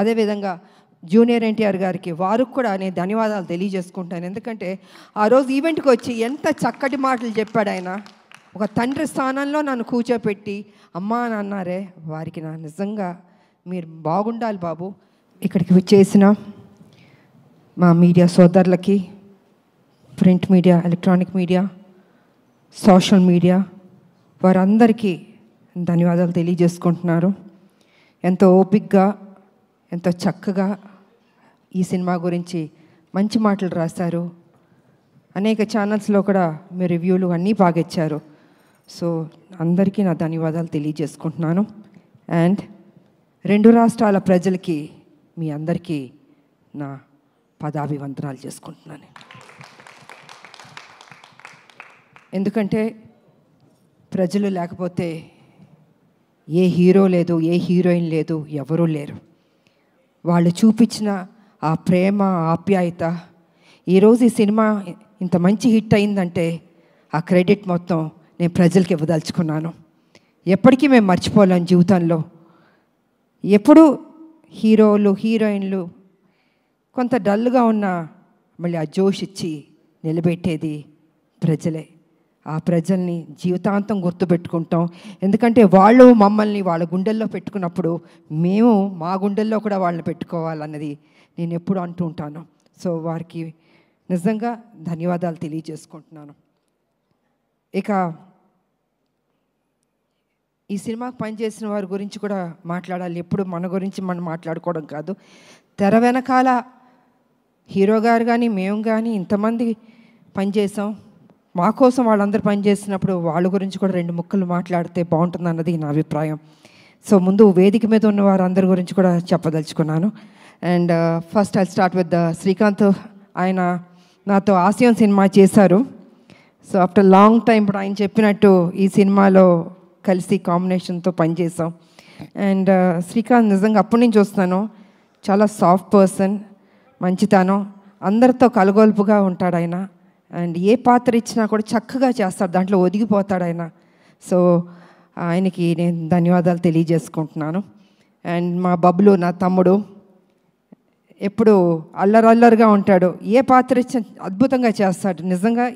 అదేవిధంగా జూనియర్ ఎన్టీఆర్ గారికి వారికి కూడా నేను ధన్యవాదాలు తెలియజేసుకుంటాను. ఎందుకంటే ఆ రోజు ఈవెంట్కి వచ్చి ఎంత చక్కటి మాటలు చెప్పాడు ఆయన. ఒక తండ్రి స్థానంలో నన్ను కూర్చోపెట్టి అమ్మా అని అన్నారే, వారికి నా నిజంగా మీరు బాగుండాలి బాబు. ఇక్కడికి వచ్చేసిన మా మీడియా సోదరులకి, print media, electronic media, social media, వారందరికీ ధన్యవాదాలు తెలియజేసుకుంటున్నారు. ఎంతో ఓపికగా, ఎంతో చక్కగా ఈ సినిమా గురించి మంచి మాటలు రాశారు. అనేక ఛానల్స్లో కూడా మీ రివ్యూలు అన్నీ బాగా ఇచ్చారు. సో అందరికీ నా ధన్యవాదాలు తెలియజేసుకుంటున్నాను. అండ్ 2 రాష్ట్రాల ప్రజలకి మీ అందరికీ నా పదాభివందనాలు చేసుకుంటున్నాను. ఎందుకంటే ప్రజలు లేకపోతే ఏ హీరో లేదు, ఏ హీరోయిన్ లేదు, ఎవరూ లేరు. వాళ్ళు చూపించిన ఆ ప్రేమ, ఆప్యాయత, ఈరోజు ఈ సినిమా ఇంత మంచి హిట్ అయిందంటే ఆ క్రెడిట్ మొత్తం నేను ప్రజలకి ఇవ్వదలుచుకున్నాను. ఎప్పటికీ మేము మర్చిపోలేం జీవితంలో. ఎప్పుడు హీరోలు, హీరోయిన్లు కొంత డల్గా ఉన్నా మళ్ళీ ఆ జోష్ ఇచ్చి నిలబెట్టేది ప్రజలే. ఆ ప్రజల్ని జీవితాంతం గుర్తుపెట్టుకుంటాం. ఎందుకంటే వాళ్ళు మమ్మల్ని వాళ్ళ గుండెల్లో పెట్టుకున్నప్పుడు మేము మా గుండెల్లో కూడా వాళ్ళని పెట్టుకోవాలన్నది నేను ఎప్పుడు అంటూ ఉంటాను. సో వారికి నిజంగా ధన్యవాదాలు తెలియజేసుకుంటున్నాను. ఇక ఈ సినిమాకి పనిచేసిన వారి గురించి కూడా మాట్లాడాలి. ఎప్పుడు మన గురించి మనం మాట్లాడుకోవడం కాదు. తెర వెనకాల హీరో గారు కానీ మేము కానీ ఇంతమంది పనిచేసాం. మా కోసం వాళ్ళందరూ పనిచేసినప్పుడు వాళ్ళ గురించి కూడా 2 ముక్కలు మాట్లాడితే బాగుంటుంది అన్నది నా అభిప్రాయం. సో ముందు వేదిక మీద ఉన్న వారందరి గురించి కూడా చెప్పదలుచుకున్నాను. And first I start with Srikanth. ఆయన నాతో ఆశయం సినిమా చేశారు. సో ఆఫ్టర్ లాంగ్ టైం ఇప్పుడు ఆయన చెప్పినట్టు ఈ సినిమాలో కలిసి కాంబినేషన్తో పనిచేసాం. అండ్ శ్రీకాంత్ నిజంగా అప్పటి నుంచి చూస్తున్నాను, చాలా సాఫ్ట్ పర్సన్, మంచితనం, అందరితో కలగొలుపుగా ఉంటాడు ఆయన. అండ్ ఏ పాత్ర ఇచ్చినా కూడా చక్కగా చేస్తాడు, దాంట్లో ఒదిగిపోతాడు ఆయన. సో ఆయనకి నేను ధన్యవాదాలు తెలియజేసుకుంటున్నాను. అండ్ మా బబ్లు నా తమ్ముడు ఎప్పుడు అల్లరల్లరిగా ఉంటాడు, ఏ పాత్ర ఇచ్చినా అద్భుతంగా చేస్తాడు. నిజంగా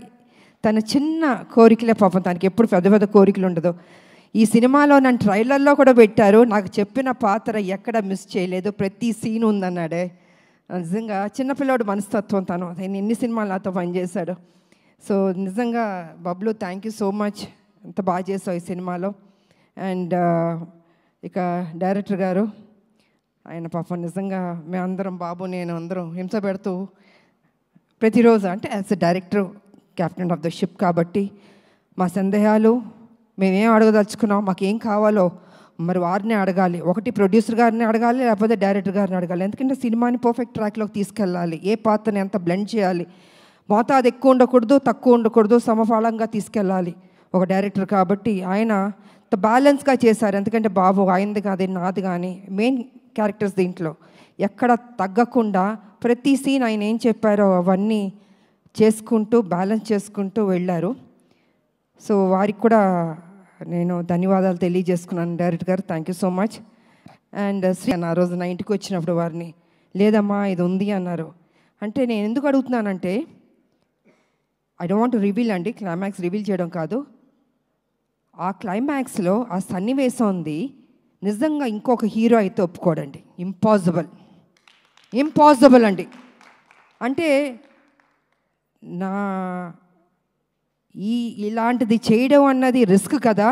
తన చిన్న కోరికలే పాపం, తనకి ఎప్పుడు పెద్ద పెద్ద కోరికలు ఉండదు. ఈ సినిమాలో నన్ను ట్రైలర్లో కూడా పెట్టారు, నాకు చెప్పిన పాత్ర ఎక్కడ మిస్ చేయలేదు, ప్రతి సీన్ ఉందన్నాడే. నిజంగా చిన్నపిల్లోడు మనస్తత్వం తను. ఆయన ఎన్ని సినిమాలు నాతో పనిచేశాడు. సో నిజంగా Bablu thank you so much, ఎంత బాగా చేసావు ఈ సినిమాలో. అండ్ ఇక డైరెక్టర్ గారు, ఆయన పాపం నిజంగా మేమందరం, బాబు నేను అందరం హింస పెడుతూ ప్రతిరోజు, అంటే as a director, captain of the ship కాబట్టి మా సందేహాలు మేమేం అడగదలుచుకున్నాం, మాకేం కావాలో మరి వారిని అడగాలి. ఒకటి ప్రొడ్యూసర్ గారిని అడగాలి, లేకపోతే డైరెక్టర్ గారిని అడగాలి. ఎందుకంటే సినిమాని పర్ఫెక్ట్ ట్రాక్లోకి తీసుకెళ్ళాలి. ఏ పాత్రని ఎంత బ్లెండ్ చేయాలి, మోతాదు ఎక్కువ ఉండకూడదు, తక్కువ ఉండకూడదు, సమఫలంగా తీసుకెళ్ళాలి ఒక డైరెక్టర్ కాబట్టి. ఆయన బ్యాలెన్స్గా చేశారు. ఎందుకంటే బాబు ఆయనది కాదు, నాది కానీ మెయిన్ క్యారెక్టర్స్ దీంట్లో ఎక్కడ తగ్గకుండా ప్రతి సీన్ ఆయన ఏం చెప్పారో అవన్నీ చేసుకుంటూ బ్యాలెన్స్ చేసుకుంటూ వెళ్ళారు. సో వారికి కూడా నేను ధన్యవాదాలు తెలియజేసుకున్నాను. డైరెక్టర్ గారు thank you so much. And Shri ఆ రోజు నా ఇంటికి వచ్చినప్పుడు వారిని, లేదమ్మా ఇది ఉంది అన్నారు. అంటే నేను ఎందుకు అడుగుతున్నానంటే, I don't want to reveal అండి, క్లైమాక్స్ రివీల్ చేయడం కాదు. ఆ క్లైమాక్స్లో ఆ సన్నివేశం ఉంది, నిజంగా ఇంకొక హీరో అయితే ఒప్పుకోడండి. ఇంపాసిబుల్ అండి. అంటే నా ఇలాంటిది చేయడం అన్నది రిస్క్ కదా,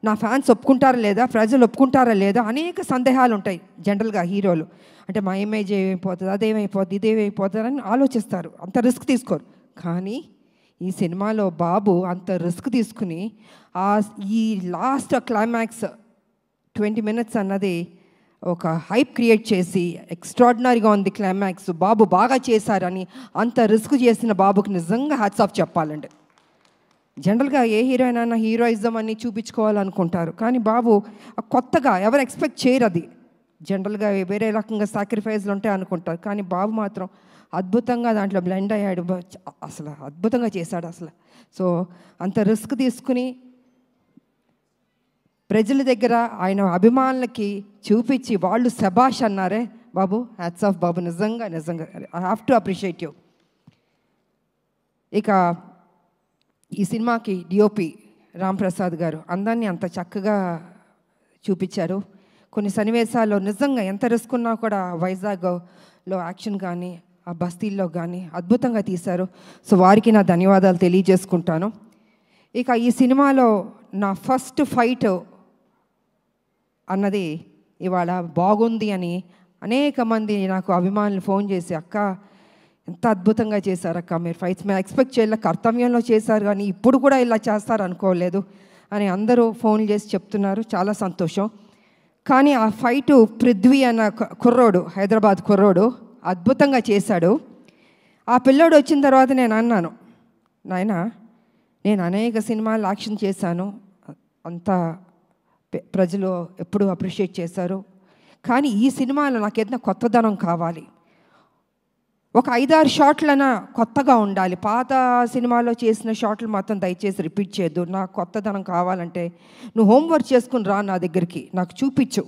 నా ఫ్యాన్స్ ఒప్పుకుంటారా లేదా, ప్రజలు ఒప్పుకుంటారా లేదా, అనేక సందేహాలు ఉంటాయి జనరల్గా హీరోలు. అంటే మా ఇమేజ్ ఏమైపోతుంది, అదేమైపోతుంది, ఇదేమైపోతుంది అని ఆలోచిస్తారు, అంత రిస్క్ తీసుకోరు. కానీ ఈ సినిమాలో బాబు అంత రిస్క్ తీసుకుని ఈ లాస్ట్ క్లైమాక్స్ 20 minutes అన్నది ఒక హైప్ క్రియేట్ చేసి ఎక్స్ట్రాడినరీగా ఉంది క్లైమాక్స్, బాబు బాగా చేశారని అంత రిస్క్ చేసిన బాబుకి నిజంగా హ్యాట్స్ ఆఫ్ చెప్పాలండి. జనరల్గా ఏ హీరోయిన్ అయినా హీరోయిజం అని చూపించుకోవాలనుకుంటారు, కానీ బాబు కొత్తగా ఎవరు ఎక్స్పెక్ట్ చేయరు. అది జనరల్గా వేరే రకంగా సాక్రిఫైస్లు ఉంటాయి అనుకుంటారు, కానీ బాబు మాత్రం అద్భుతంగా దాంట్లో బ్లెండ్ అయ్యాడు, అసలు అద్భుతంగా చేశాడు అసలు. సో అంత రిస్క్ తీసుకుని ప్రజల దగ్గర ఆయన అభిమానులకి చూపించి వాళ్ళు శభాష్ అన్నారే, బాబు, హ్యాట్స్ ఆఫ్ బాబు, నిజంగా నిజంగా I have to appreciate you. ఇక ఈ సినిమాకి డిఓపి రాంప్రసాద్ గారు అందరినీ అంత చక్కగా చూపించారు. కొన్ని సన్నివేశాల్లో నిజంగా ఎంత రిస్క్ ఉన్నా కూడా వైజాగ్లో యాక్షన్ కానీ ఆ బస్తీల్లో కానీ అద్భుతంగా తీశారు. సో వారికి నా ధన్యవాదాలు తెలియజేసుకుంటాను. ఇక ఈ సినిమాలో నా ఫస్ట్ ఫైట్ అన్నది ఇవాళ బాగుంది అని అనేక మంది నాకు అభిమానులు ఫోన్ చేసి, అక్క ఎంత అద్భుతంగా చేశారు అక్క మీరు ఫైట్స్, మేము ఎక్స్పెక్ట్ చేయలే, కర్తవ్యంలో చేశారు కానీ ఇప్పుడు కూడా ఇలా చేస్తారు అనుకోలేదు అని అందరూ ఫోన్ చేసి చెప్తున్నారు. చాలా సంతోషం. కానీ ఆ ఫైటు పృథ్వీ అన్న కుర్రోడు, హైదరాబాద్ కుర్రోడు అద్భుతంగా చేశాడు. ఆ పిల్లోడు వచ్చిన తర్వాత నేను అన్నాను, నాయనా నేను అనేక సినిమాలు యాక్షన్ చేశాను, అంతా ప్రజలు ఎప్పుడూ అప్రిషియేట్ చేశారు, కానీ ఈ సినిమాలో నాకు ఏదైనా కొత్తదనం కావాలి, ఒక 5-6 షాట్లైనా కొత్తగా ఉండాలి, పాత సినిమాలో చేసిన షాట్లు మాత్రం దయచేసి రిపీట్ చేయొద్దు, నాకు కొత్తదనం కావాలంటే నువ్వు హోంవర్క్ చేసుకుని రా నా దగ్గరికి, నాకు చూపించు,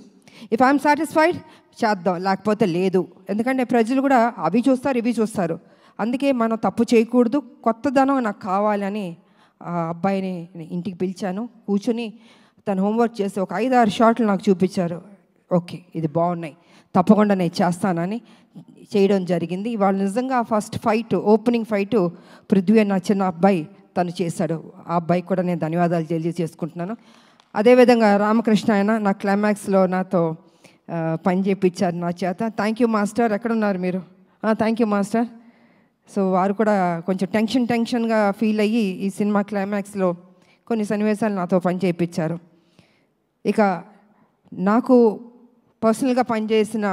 ఇఫ్ ఐఎమ్ సాటిస్ఫైడ్ చేద్దాం, లేకపోతే లేదు. ఎందుకంటే ప్రజలు కూడా అవి చూస్తారు ఇవి చూస్తారు, అందుకే మనం తప్పు చేయకూడదు, కొత్తదనం నాకు కావాలని ఆ అబ్బాయిని ఇంటికి పిలిచాను. కూర్చొని తను హోంవర్క్ చేసి ఒక 5-6 షాట్లు నాకు చూపించారు. ఓకే ఇది బాగున్నాయి, తప్పకుండా నేను చేస్తానని చేయడం జరిగింది. ఇవాళ నిజంగా first fight, opening fight Prithvi అన్న చిన్న అబ్బాయి తను చేశాడు. ఆ అబ్బాయికి కూడా నేను ధన్యవాదాలు తెలియజేసుకుంటున్నాను. అదేవిధంగా రామకృష్ణ ఆయన నా క్లైమాక్స్లో నాతో పని చేయించారు నా చేత. Thank you master. ఎక్కడున్నారు మీరు? Thank you master. సో వారు కూడా కొంచెం టెన్షన్గా ఫీల్ అయ్యి ఈ సినిమా క్లైమాక్స్లో కొన్ని సన్నివేశాలు నాతో పని చేయించారు. ఇక నాకు పర్సనల్గా పనిచేసిన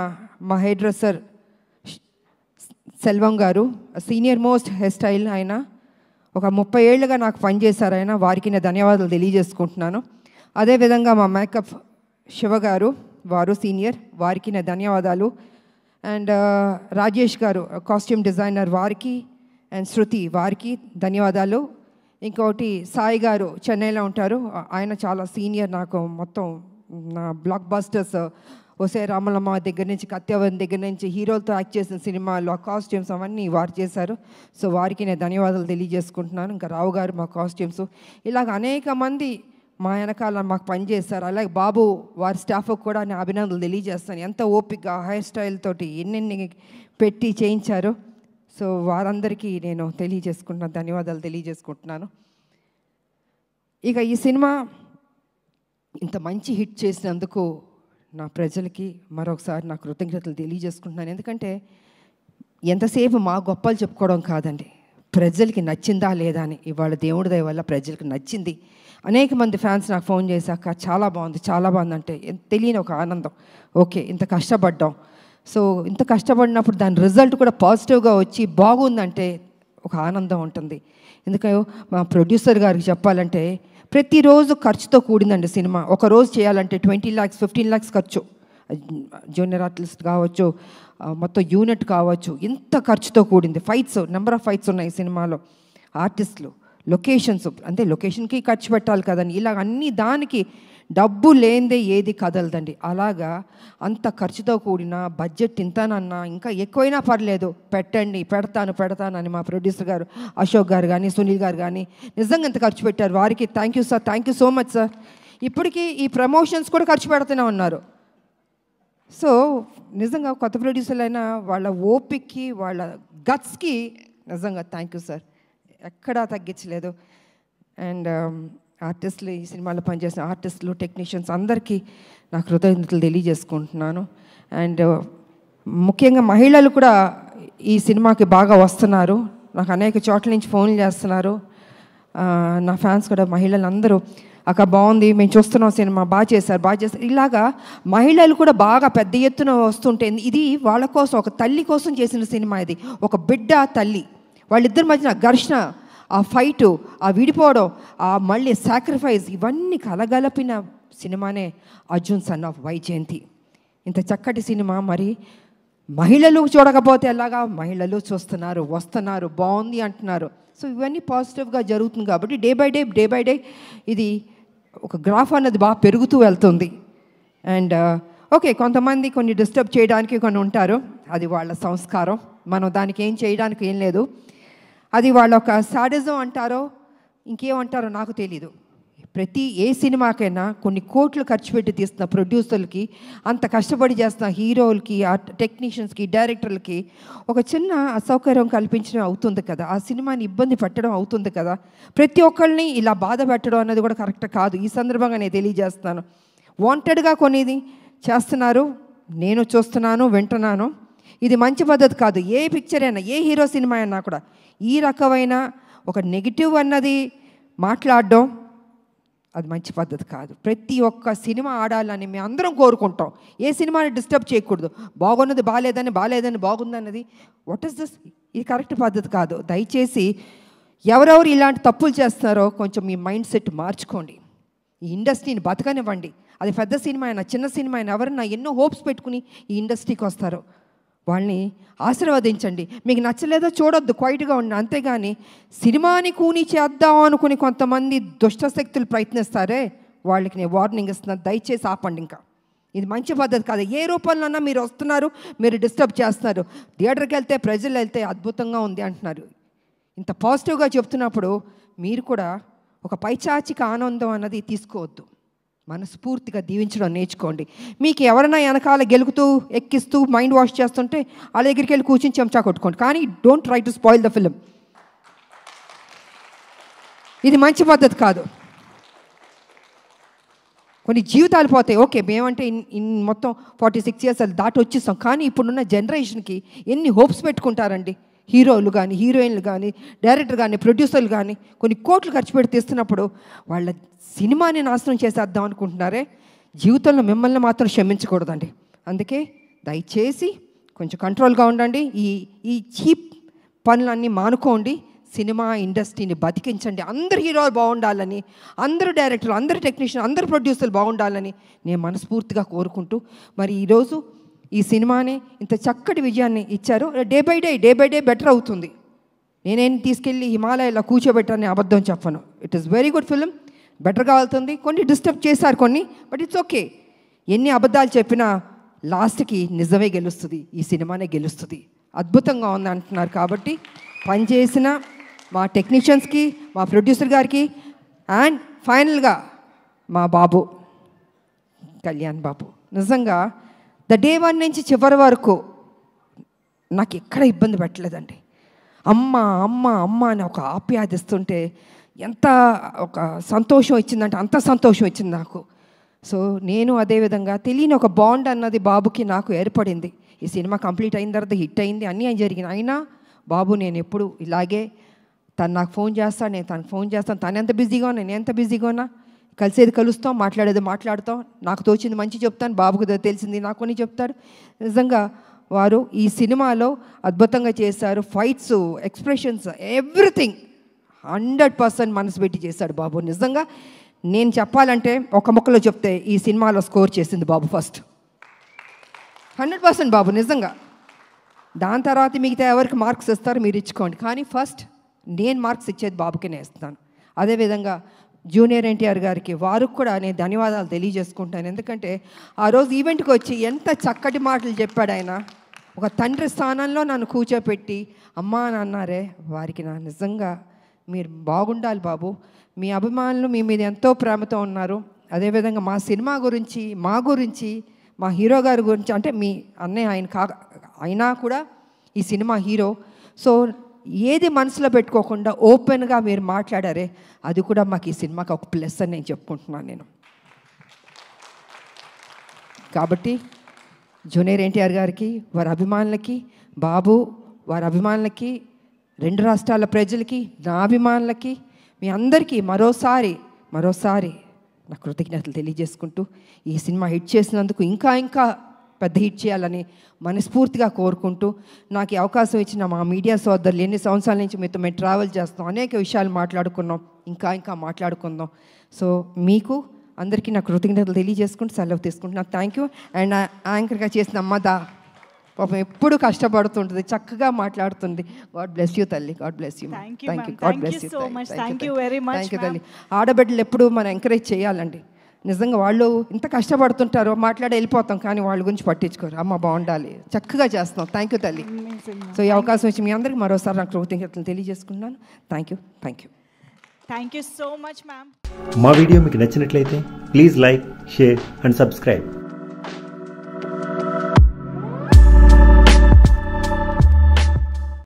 మా హెయిర్ డ్రెస్సర్ సెల్వం గారు, సీనియర్ మోస్ట్ హెయిర్ స్టైల్, ఆయన ఒక 30 ఏళ్ళుగా నాకు పనిచేశారు. ఆయన వారికి నేను ధన్యవాదాలు తెలియజేసుకుంటున్నాను. అదేవిధంగా మా మేకప్ శివ గారు, వారు సీనియర్, వారికి నేను ధన్యవాదాలు. అండ్ రాజేష్ గారు కాస్ట్యూమ్ డిజైనర్, వారికి, అండ్ శృతి వారికి ధన్యవాదాలు. ఇంకోటి సాయి గారు చెన్నైలో ఉంటారు, ఆయన చాలా సీనియర్, నాకు మొత్తం నా బ్లాక్ బస్టర్స్ ఒసే రామలమ్మ దగ్గర నుంచి, కత్యావన్ దగ్గర నుంచి, హీరోలతో యాక్ట్ చేసిన సినిమాలు ఆ కాస్ట్యూమ్స్ అవన్నీ వారు చేశారు. సో వారికి నేను ధన్యవాదాలు తెలియజేసుకుంటున్నాను. ఇంకా రావు గారు మా కాస్ట్యూమ్స్, ఇలాగ అనేక మంది మా వెనకాల మాకు పనిచేస్తారు. అలాగే బాబు వారి స్టాఫ్కి కూడా నేను అభినందనలు తెలియజేస్తాను. ఎంత ఓపిక హెయిర్ స్టైల్ తోటి ఎన్నెన్ని పెట్టి చేయించారు. సో వారందరికీ నేను తెలియజేసుకుంటున్నాను, ధన్యవాదాలు తెలియజేసుకుంటున్నాను. ఇక ఈ సినిమా ఇంత మంచి హిట్ చేసినందుకు నా ప్రజలకి మరొకసారి నా కృతజ్ఞతలు తెలియజేసుకుంటున్నాను. ఎందుకంటే ఎంతసేపు మా గొప్పలు చెప్పుకోవడం కాదండి, ప్రజలకి నచ్చిందా లేదా అని. ఇవాళ దేవుడి దయ వల్ల ప్రజలకు నచ్చింది. అనేక మంది ఫ్యాన్స్ నాకు ఫోన్ చేశాక చాలా బాగుంది అంటే తెలియని ఒక ఆనందం. ఓకే ఇంత కష్టపడ్డాం, సో ఇంత కష్టపడినప్పుడు దాని రిజల్ట్ కూడా పాజిటివ్గా వచ్చి బాగుందంటే ఒక ఆనందం ఉంటుంది. ఎందుకంటే మా ప్రొడ్యూసర్ గారికి చెప్పాలంటే ప్రతిరోజు ఖర్చుతో కూడిందండి సినిమా. ఒక రోజు చేయాలంటే 20 lakhs 15 lakhs ఖర్చు, జూనియర్ ఆర్టిస్ట్ కావచ్చు, మొత్తం యూనిట్ కావచ్చు, ఇంత ఖర్చుతో కూడింది. ఫైట్స్, నెంబర్ ఆఫ్ ఫైట్స్ ఉన్నాయి సినిమాలో, ఆర్టిస్టులు, లొకేషన్స్, అంటే లొకేషన్కి ఖర్చు పెట్టాలి కదండి. ఇలాగ అన్ని దానికి డబ్బు లేనిదే ఏది కదలదండి. అలాగా అంత ఖర్చుతో కూడిన బడ్జెట్ ఇంతనన్నా ఇంకా ఎక్కువైనా పర్లేదు పెడతాను అని మా ప్రొడ్యూసర్ గారు అశోక్ గారు కానీ సునీల్ గారు కానీ నిజంగా ఎంత ఖర్చు పెట్టారు. వారికి thank you sir, thank you so much sir. ఇప్పటికీ ఈ ప్రమోషన్స్ కూడా ఖర్చు పెడుతూనే ఉన్నారు. సో నిజంగా కొత్త ప్రొడ్యూసర్లు అయినా వాళ్ళ ఓపిక్కి వాళ్ళ గట్స్కి నిజంగా థ్యాంక్ యూ సార్, ఎక్కడా తగ్గించలేదు. అండ్ ఆర్టిస్టులు, ఈ సినిమాలో పనిచేసిన ఆర్టిస్టులు, టెక్నీషియన్స్ అందరికీ నా కృతజ్ఞతలు తెలియజేసుకుంటున్నాను. అండ్ ముఖ్యంగా మహిళలు కూడా ఈ సినిమాకి బాగా వస్తున్నారు. నాకు అనేక చోట్ల నుంచి ఫోన్లు చేస్తున్నారు నా ఫ్యాన్స్ కూడా. మహిళలు అందరూ అక్క బాగుంది, మేము చూస్తున్నాం సినిమా, బాగా చేశారు. ఇలాగా మహిళలు కూడా బాగా పెద్ద ఎత్తున వస్తుంటే ఇది వాళ్ళ కోసం, ఒక తల్లి కోసం చేసిన సినిమా ఇది. ఒక బిడ్డ తల్లి వాళ్ళిద్దరి మధ్యన ఘర్షణ, ఆ ఫైటు, ఆ విడిపోవడం, ఆ మళ్ళీ సాక్రిఫైస్, ఇవన్నీ కలగలిపిన సినిమానే అర్జున్ సన్ ఆఫ్ వైజయంతి. ఇంత చక్కటి సినిమా మరి మహిళలు చూడకపోతే ఎలాగా? మహిళలు చూస్తున్నారు, వస్తున్నారు, బాగుంది అంటున్నారు. సో ఇవన్నీ పాజిటివ్గా జరుగుతుంది కాబట్టి డే బై డే ఇది ఒక గ్రాఫ్ అన్నది బాగా పెరుగుతూ వెళ్తుంది. అండ్ ఓకే, కొంతమంది కొన్ని డిస్టర్బ్ చేయడానికి కొన్ని ఉంటారు, అది వాళ్ళ సంస్కారం, మనం దానికి ఏం చేయడానికి ఏం లేదు. అది వాళ్ళ ఒక సాడిజం అంటారో ఇంకేమంటారో నాకు తెలీదు. ప్రతి ఏ సినిమాకైనా కొన్ని కోట్లు ఖర్చు పెట్టి తీస్తున్న ప్రొడ్యూసర్లకి, అంత కష్టపడి చేస్తున్న హీరోలకి, ఆ టెక్నీషియన్స్కి, డైరెక్టర్లకి ఒక చిన్న అసౌకర్యం కల్పించడం అవుతుంది కదా, ఆ సినిమాని ఇబ్బంది పెట్టడం అవుతుంది కదా. ప్రతి ఒక్కళ్ళని ఇలా బాధ పెట్టడం అన్నది కూడా కరెక్ట్ కాదు. ఈ సందర్భంగా నేను తెలియజేస్తున్నాను. వాంటెడ్గా కొనేది చేస్తున్నారు, నేను చూస్తున్నాను, వింటున్నాను. ఇది మంచి పద్ధతి కాదు. ఏ పిక్చర్ అయినా, ఏ హీరో సినిమా అయినా కూడా ఈ రకమైన ఒక నెగిటివ్ అన్నది మాట్లాడడం అది మంచి పద్ధతి కాదు. ప్రతి ఒక్క సినిమా ఆడాలని మేము అందరం కోరుకుంటాం. ఏ సినిమాని డిస్టర్బ్ చేయకూడదు. బాగున్నది బాగాలేదని బాగుందన్నది వాట్ ఈస్ దిస్? ఇది కరెక్ట్ పద్ధతి కాదు. దయచేసి ఎవరెవరు ఇలాంటి తప్పులు చేస్తున్నారో కొంచెం మీ మైండ్ సెట్ మార్చుకోండి. ఈ ఇండస్ట్రీని బతకనివ్వండి. అది పెద్ద సినిమా అయినా చిన్న సినిమా అయినా ఎవరన్నా ఎన్నో హోప్స్ పెట్టుకుని ఈ ఇండస్ట్రీకి వస్తారో వాళ్ళని ఆశీర్వదించండి. మీకు నచ్చలేదో చూడొద్దు, క్వైట్గా ఉండి. అంతేగాని సినిమాని కూని చేద్దాం అనుకుని కొంతమంది దుష్టశక్తులు ప్రయత్నిస్తారే, వాళ్ళకి నేను వార్నింగ్ ఇస్తున్నాను, దయచేసి ఆపండి. ఇంకా ఇది మంచి పద్ధతి కాదు. ఏ రూపంలోనన్నా మీరు వస్తున్నారు, మీరు డిస్టర్బ్ చేస్తున్నారు. థియేటర్కి వెళ్తే, ప్రజలు వెళ్తే అద్భుతంగా ఉంది అంటున్నారు. ఇంత పాజిటివ్గా చెప్తున్నప్పుడు మీరు కూడా ఒక పైచాచిక ఆనందం అన్నది తీసుకోవద్దు. మనస్ఫూర్తిగా దీవించడం నేర్చుకోండి. మీకు ఎవరైనా వెనకాల గెలుకుతూ ఎక్కిస్తూ మైండ్ వాష్ చేస్తుంటే వాళ్ళ దగ్గరికి వెళ్ళి కూర్చొని చెంచా కొట్టుకోండి. కానీ don't try to spoil the film. ఇది మంచి పద్ధతి కాదు. కొన్ని జీవితాలు పోతాయి. ఓకే, మేమంటే మొత్తం 46 years దాటి వచ్చేస్తాం. కానీ ఇప్పుడున్న జనరేషన్కి ఎన్ని హోప్స్ పెట్టుకుంటారండి. హీరోలు కానీ, హీరోయిన్లు కానీ, డైరెక్టర్ కానీ, ప్రొడ్యూసర్లు కానీ కొన్ని కోట్లు ఖర్చు పెట్టి తీస్తున్నప్పుడు వాళ్ళ సినిమాని నాశనం చేసేద్దాం అనుకుంటున్నారే. జీవితంలో మిమ్మల్ని మాత్రం క్షమించకూడదండి. అందుకే దయచేసి కొంచెం కంట్రోల్గా ఉండండి. ఈ చీప్ పనులన్నీ మానుకోండి. సినిమా ఇండస్ట్రీని బతికించండి. అందరు హీరోలు బాగుండాలని, అందరు డైరెక్టర్లు, అందరు టెక్నీషియన్, అందరు ప్రొడ్యూసర్లు బాగుండాలని నేను మనస్ఫూర్తిగా కోరుకుంటూ, మరి ఈరోజు ఈ సినిమాని ఇంత చక్కటి విజయాన్ని ఇచ్చారు. డే బై డే బెటర్ అవుతుంది. నేనేం తీసుకెళ్ళి హిమాలయాలో కూర్చోబెట్టాలని అబద్ధం చెప్పను. It is very good film, బెటర్గా వెళ్తుంది. కొన్ని డిస్టర్బ్ చేశారు కొన్ని, బట్ ఇట్స్ ఓకే. ఎన్ని అబద్ధాలు చెప్పినా లాస్ట్కి నిజమే గెలుస్తుంది, ఈ సినిమానే గెలుస్తుంది. అద్భుతంగా ఉంది అంటున్నారు. కాబట్టి పనిచేసిన మా టెక్నీషియన్స్కి, మా ప్రొడ్యూసర్ గారికి, అండ్ ఫైనల్గా మా బాబు కళ్యాణ్ బాబు, నిజంగా డే 1 నుంచి చివరి వరకు నాకు ఎక్కడ ఇబ్బంది పెట్టలేదండి. అమ్మ అమ్మ అమ్మ అని ఒక ఆప్యాదిస్తుంటే ఎంత ఒక సంతోషం ఇచ్చిందంటే అంత సంతోషం ఇచ్చింది నాకు. సో నేను అదేవిధంగా తెలియని ఒక బాండ్ అన్నది బాబుకి నాకు ఏర్పడింది. ఈ సినిమా కంప్లీట్ అయిన తర్వాత హిట్ అయింది, అన్నీ జరిగినాయి. అయినా బాబు నేను ఎప్పుడు ఇలాగే, తను నాకు ఫోన్ చేస్తాను, నేను తనకు ఫోన్ చేస్తాను. తను ఎంత బిజీగా ఉన్నా, నేను ఎంత బిజీగా ఉన్నా, కలిసేది కలుస్తాం, మాట్లాడేది మాట్లాడతాం. నాకు తోచింది మంచి చెప్తాను, బాబుకు తెలిసింది నాకు కొన్ని చెప్తారు. నిజంగా వారు ఈ సినిమాలో అద్భుతంగా చేశారు. ఫైట్స్, ఎక్స్ప్రెషన్స్, ఎవ్రీథింగ్ 100% మనసు పెట్టి చేశాడు బాబు. నిజంగా నేను చెప్పాలంటే ఒక ముక్కలో చెప్తే ఈ సినిమాలో స్కోర్ చేసింది బాబు ఫస్ట్. 100% బాబు నిజంగా. దాని తర్వాత మిగతా ఎవరికి మార్క్స్ ఇస్తారు మీరు ఇచ్చుకోండి, కానీ ఫస్ట్ నేను మార్క్స్ ఇచ్చేది బాబుకి నేను ఇస్తాను. అదేవిధంగా జూనియర్ ఎన్టీఆర్ గారికి, వారికి కూడా నేను ధన్యవాదాలు తెలియజేసుకుంటాను. ఎందుకంటే ఆ రోజు ఈవెంట్కి వచ్చి ఎంత చక్కటి మాటలు చెప్పాడు ఆయన. ఒక తండ్రి స్థానంలో నన్ను కూర్చోపెట్టి అమ్మా అని అన్నారే, వారికి నా నిజంగా మీరు బాగుండాలి బాబు. మీ అభిమానులు మీ మీద ఎంతో ప్రేమతో ఉన్నారు. అదేవిధంగా మా సినిమా గురించి, మా గురించి, మా హీరో గారి గురించి, అంటే మీ అన్నయ్య ఆయన అయినా కూడా ఈ సినిమా హీరో. సో ఏది మనసులో పెట్టుకోకుండా ఓపెన్గా మీరు మాట్లాడారే, అది కూడా మాకు ఈ సినిమాకి ఒక ప్లస్ అని నేను చెప్పుకుంటున్నాను నేను. కాబట్టి జూనియర్ ఎన్టీఆర్ గారికి, వారి అభిమానులకి, బాబు వారి అభిమానులకి, 2 రాష్ట్రాల ప్రజలకి, నా అభిమానులకి, మీ అందరికీ మరోసారి నా కృతజ్ఞతలు తెలియజేసుకుంటూ, ఈ సినిమా హిట్ చేసినందుకు ఇంకా పెద్ద హిట్ చేయాలని మనస్ఫూర్తిగా కోరుకుంటూ, నాకు ఈ అవకాశం ఇచ్చిన మా మీడియా సోదరులు, ఎన్ని సంవత్సరాల నుంచి మీతో మేము ట్రావెల్ చేస్తాం, అనేక విషయాలు మాట్లాడుకున్నాం, ఇంకా మాట్లాడుకుందాం. సో మీకు అందరికీ నా కృతజ్ఞతలు తెలియజేసుకుంటూ సెలవు తీసుకుంటున్నాను. Thank you. అండ్ యాంకర్గా చేసిన అమ్మదా పాపం ఎప్పుడు కష్టపడుతుంటుంది, చక్కగా మాట్లాడుతుంది. గాడ్ బ్లెస్ యూ తల్లి, God bless you. Thank you, God bless you. Thank you very much. Thank you తల్లి. ఆడబిడ్డలు ఎప్పుడు మనం ఎంకరేజ్ చేయాలండి. నిజంగా వాళ్ళు ఇంత కష్టపడుతుంటారో మాట్లాడి వెళ్ళిపోతాం, కానీ వాళ్ళ గురించి పట్టించుకోరు. అమ్మ బాగుండాలి, చక్కగా చేస్తున్నాం. థ్యాంక్ యూ తల్లి. సో ఈ అవకాశం వచ్చి మీ అందరికీ మరోసారి నాకు కృతజ్ఞతలు తెలియజేసుకున్నాను. Thank you so much ma'am. మా వీడియో మీకు నచ్చినట్లయితే please like, share and subscribe.